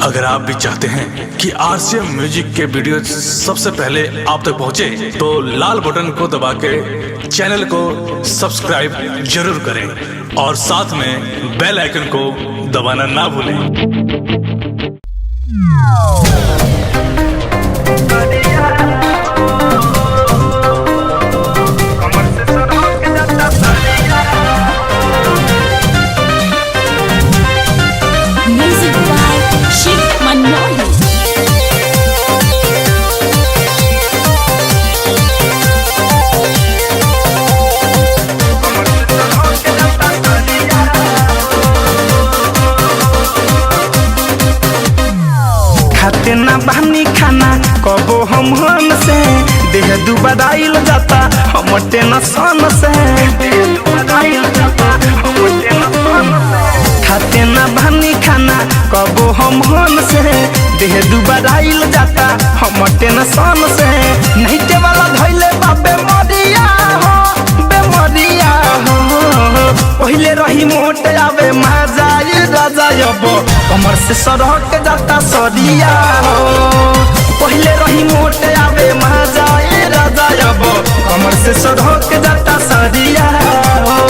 अगर आप भी चाहते हैं कि आरसीएम म्यूजिक के वीडियो सबसे पहले आप तक पहुंचे, तो लाल बटन को दबा के चैनल को सब्सक्राइब जरूर करें और साथ में बेल आइकन को दबाना ना भूलें। खाते ना बहनी खाना कबो हम से देह दुबराइल जाता हम टेंशन से। खाते ना बहनी खाना कबो हम से देह दुबराइल जाता हम टेंशन से। नहीं के वाला धैले बाबे मरिया हो बेमरिया हो। पहले रही मोट आवे मजाई राजा अब कमर से सरक जाता सरिया हो। पहले रही मोट आवे मजाई राजा अब कमर से सरक जाता सरिया हो।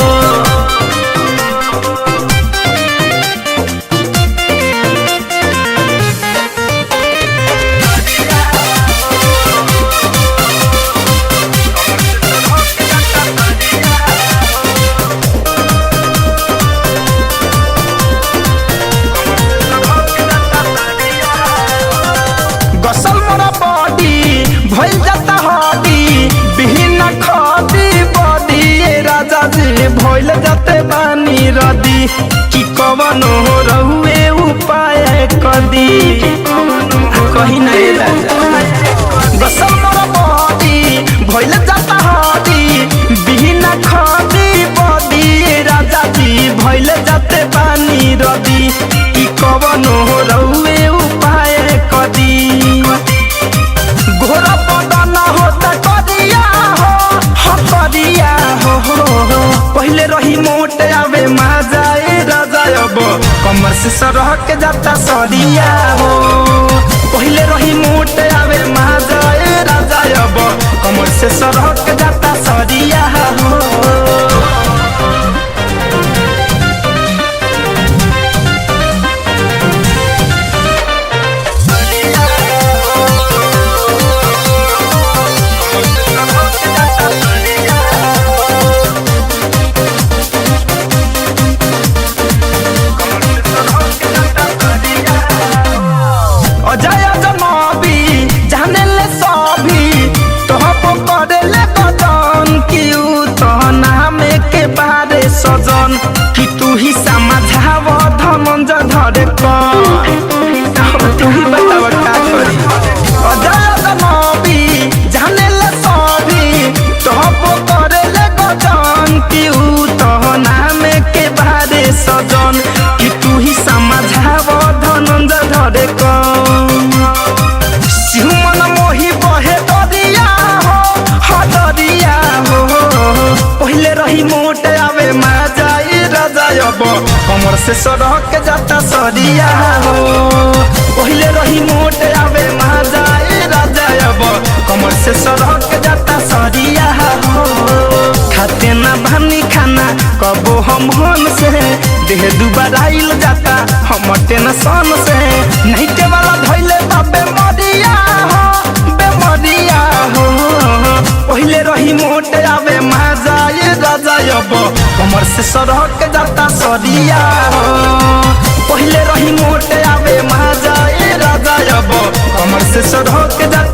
गसल मोरा बॉडी भइल जाता हड्डी बिहीन खदी बॉडी राजा जी भइल जाते बानी रदी कि कवन हो रहुए उपाय कदी कहीं नहीं राजा। गसल मोरा बॉडी भइल जाता हड्डी बिहीन खदी बॉडी राजा जी भइल जाते बानी रदी कि कवन हो रहुए उपाय कदी। घोड़ा पदन होता करिया हो करिया हो। पहले रही मोट आवे मजाए राजा अब कमर से सरक जाता सरिया हो। पहले रही मोट आवे मजाए राजा अब कमर से सरक जाता सरिया हो। अजय जनबी जाने ले सभी तोहपो करे ले बदन कि नाम के बारे सजन कि तू ही समझाव धमंज धरे तू ही बताव का करी। अजय जनबी जाने ले सभी तोहपो करे ले बदन कि नाम के बारे सजन कि तू ही समझाव धनंज धरे सिंहमन मोही बहे दरिया हो दरिया हो। पहले रही मोट आवे मजाई राजा अब कमर से सरक जाता सरिया हो। पहले रही मोट आवे मजाई राजा अब कमर से सरक जाता सरिया हो। खाते ना बहनी खाना कबो हम से देह दुबराइल जाता हम टेंशन से। नहीं के वाला धैले बाबे मरिया हो बेमरिया हो। पहले रही मोट आवे मजाई राजा अब कमर से सरक जाता सरिया हो। पहले रही मोट आवे मजाई राजा अब कमर से सरक जाता